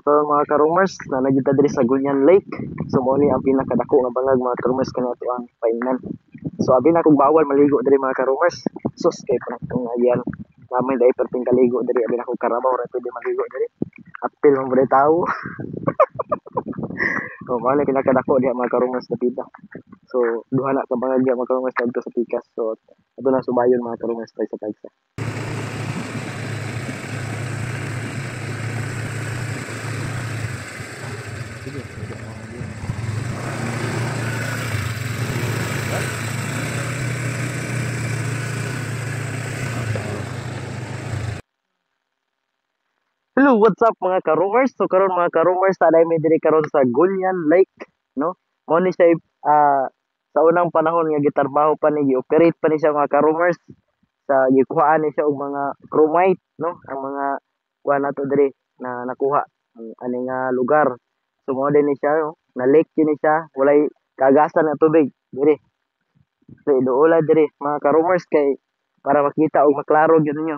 karon mga karumers, na nagita diri sa Gunyan Lake. So mo ni ang pinakadako nga bangag mga karumers kanato ang painan. So abi na kog bawal maligo diri mga karumers. Sus kay panatong ayan. Namin dai perting kaligo diri abi na kog karabaw ra pwede maligo diri. Apil man bure tawo. So mo ni pinakadako diha mga karumers sa pita. So duha na ka bangag diha mga karumers dito sa pikas. So ato na sumayon mga karumers sa tagsa. Hello, what's up mga karumers? So karon mga karumers, taday mi diri karon sa Gulyan Lake, no? Mo ni siya sa unang panahon nga gitrabaho pa ni gi-operate pa ni siya mga karumers sa gikuhaan ni siya og mga chromite, no? Ang mga kuha nato diri na nakuha ang ani nga lugar. So mo din ni siya, no? Na lake din ni siya, walay kagasan nga tubig diri. So iduula diri mga karumers kay para makita og maklaro gyud ninyo.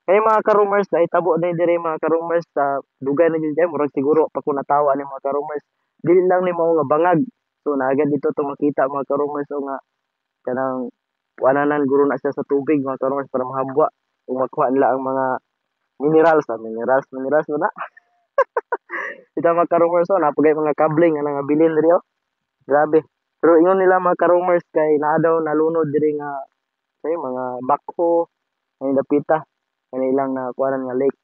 Kaya mga karumers, nahitabo na dire mga karumers sa dugay na dyan dyan. Murag siguro pa kung natawa ni mga karumers. Dili lang ni mga nga bangag. So naagad dito to makita mga karumers o nga kanang wananan guro na siya sa tubig mga karumers para mahambwa. O makuha nila ang mga minerals. Minerals mo na. Kita mga karumers o napagay mga kabling nga bilin diri o. Grabe. Pero ingon nila mga karumers kay naa daw nalunod diri nga say mga bakho ay dapita kanilang na kuanan nga lake.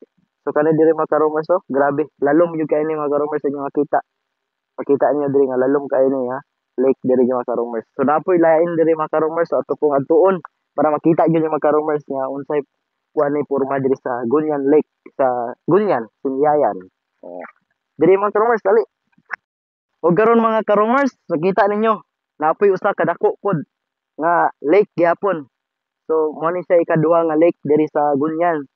So kani diri mga karumers oh, grabe. Lalom jud kay ni mga karumers inyo makita. Makita niyo diri nga lalom kay ni ha. Lake diri mga karumers. So napoy lain diri mga karumers so ato pong adtuon para makita gyud mga karumers nga unsay kuan ni porma diri sa Gunyan Lake sa Gunyan, Sunyayan. Oh. Diri mga karumers dali. O karon mga karumers, nakita ninyo napoy usa ka dako pod nga lake gyapon. So mo ni siya ikaduha nga lake diri sa Gunyan.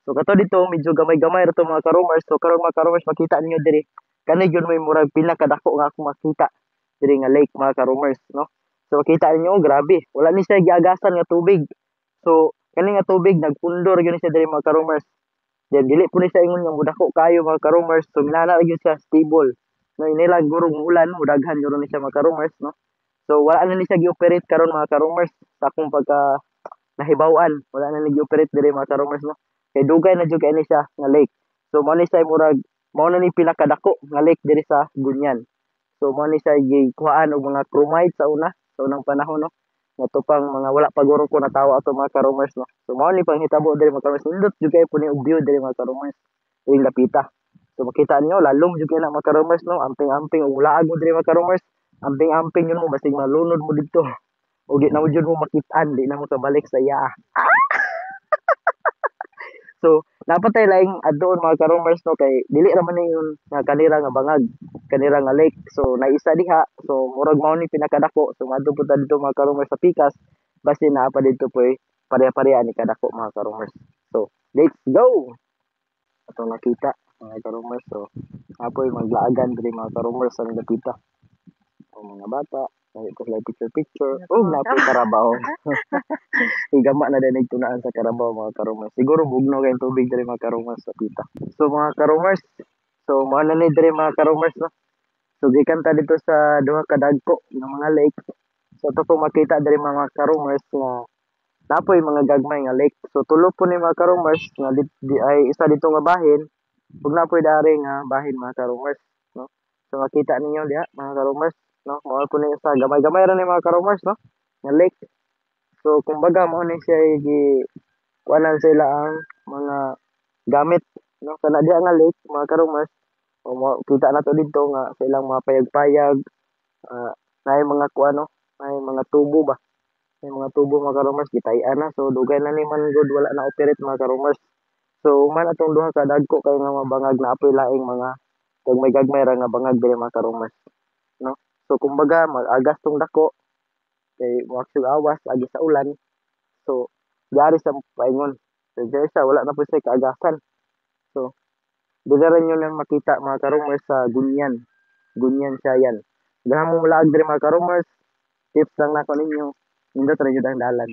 So kato dito medyo gamay-gamay ra to mga karumers. So karon mga karumers makita ninyo diri kani gyud may murag pinakadako nga ako makita diri nga lake mga karumers no. So makita ninyo oh, grabe. Wala ni siya giagasan nga tubig. So kani nga tubig nagpundor gyud ni siya diri mga karumers. Then dili po ni siya ingon nga mudako kayo mga karumers. So minana gyud siya stable. No inilag gurong ulan mudaghan gyud ni siya mga karumers no. So wala na ni siya gi-operate karon mga karumers sa akong pagka nahibaw-an. Wala na ni gi-operate diri mga karumers no. Kay dugay na jud kay ni siya nga lake. So mao ni siya murag mao na ni pinakadako nga lake diri sa Gunyan. So mao ni siya gikuhaan og mga chromite sa una, sa unang panahon no. Nga pang mga wala pa guro ko natawa ato mga karumers no. So mao ni panghitabo diri mga karumers. Nindot jud kay puni og view diri mga karumers. Diri lapita. So makita niyo lalom jud kay na mga karumers no. Amping-amping og laag mo diri mga karumers. Amping-amping yun mo basig malunod mo dito. O di na mo jud mo makitaan, di na mo kabalik sa iya. So, napatay laing adtoon mga karumers no kay dili ra man yun nga kanira nga bangag, kanira nga lake. So, naisa diha. So, murag mao ni pinakadako. So, madto po ta dito mga karumers sa pikas. Basta naa pa dito po pareha-pareha ni kadako mga karumers. So, let's go. Ato nakita mga karumers. So, apoy maglaagan diri mga karumers sa napita. O mga bata, ko sila picture. Oh, napoy karabaw. Igama na din tunaan sa Carabao mga karumers. Siguro bugno kay tubig diri mga karumers sa pita. So mga karumers, so mao na ni diri mga karumers no. So gikan ta dito sa duha ka dagko ng mga lake. So to po makita diri mga karumers nga napoy mga gagmay nga lake. So tulo po ni mga karumers nga ay isa dito nga bahin. Ug napoy dari nga bahin mga karumers no. So makita ninyo diha mga karumers no. Mao po ni isa gamay-gamay ra ni mga karumers no. Nga lake. So kumbaga mo ni siya kuanan sila ang mga gamit no kana diha nga lake mga karumers o kita na to dito nga sa ilang mga payag-payag na mga kuano may mga tubo ba may mga tubo mga karumers gitay-an na so dugay na ni man good wala na operate mga karumers so man atong duha ka dagko kay nga mabangag na apoy laing mga gagmay ra nga bangag diri mga karumers no so kumbaga mag-agas tong dako kay maksud awas agi sa ulan so diari sa paingon so diari sa wala na po siya kaagasan so digaran nyo lang makita mga karumers sa Gunyan siya yan ganahan mo mulaag diri mga karumers tips lang nako ninyo nindot ra jud ang dalan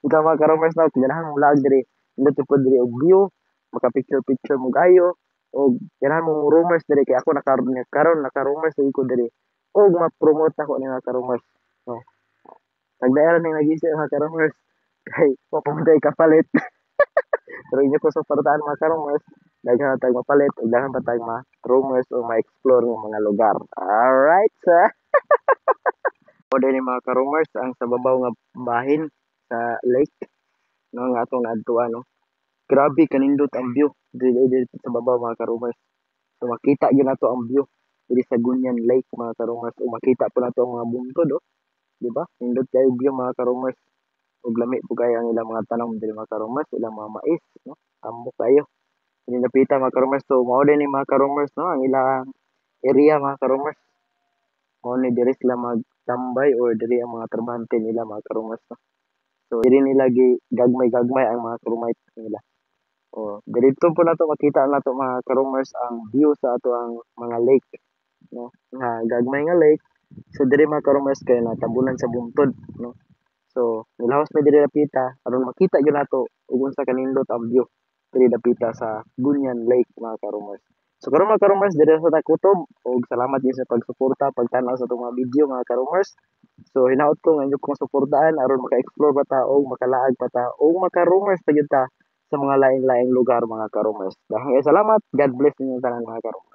ikaw mga karumers na ganahan mo mulaag diri nindot po diri og view maka-picture-picture mo gayo o ganahan mo rumors diri kay ako karon naka-rumors lagi ko diri o ma-promote ako ni mga ka-rumors. No. Pagdaeran ning nag-isip mga ka-rumors kay papuntay kapalit. Pero inyo ko suportahan mga ka-rumors. Daghan na tayong mapalit ug daghan pa tayong ma-rumors o ma-explore ng mga lugar. Alright, sir. O din mga ka-rumors ang sa babaw nga bahin sa lake no nga atong naadtuan no. Grabe kanindot ang view dili sa babaw mga ka-rumors. So makita gyud nato ang view diri sa Gunyan Lake mga ka-rumors o makita pa nato ang mga bungtod oh, di ba? Nindot kayo view mga ka-rumors. Ug lami po kayo ang ilang mga tanom diri mga ka-rumors, ilang mga mais no. Amo kayo. Pinapita mga ka-rumors. So mao din ni mga ka-rumors no ang ilang area mga ka-rumors. Mao ni diri sila magtambay or diri ang mga trabahante nila mga ka-rumors no. So diri nila gagmay-gagmay ang mga crewmates nila. O dirito po nato makita nato mga ka-rumors ang view sa ato ang mga lake no. Nga gagmay nga lake. So diri mga ka-rumors kay natabunan sa bungtod no. So nilahos mi diri dapita aron makita gyud nato ug unsa kanindot ang view diri dapita sa Gunyan Lake mga ka-rumors. So karon mga ka-rumors diri sa takutob ug salamat gyud sa pagsuporta pagtan-aw sa itong mga video mga ka-rumors. So hinaot ko nga inyo kong suportahan aron maka-explore pa ta o makalaag pa ta o maka-rumors pa gyud ta sa mga lain-laing lugar mga ka-rumors. Dahil salamat. God bless ninyo tanan mga ka-rumors.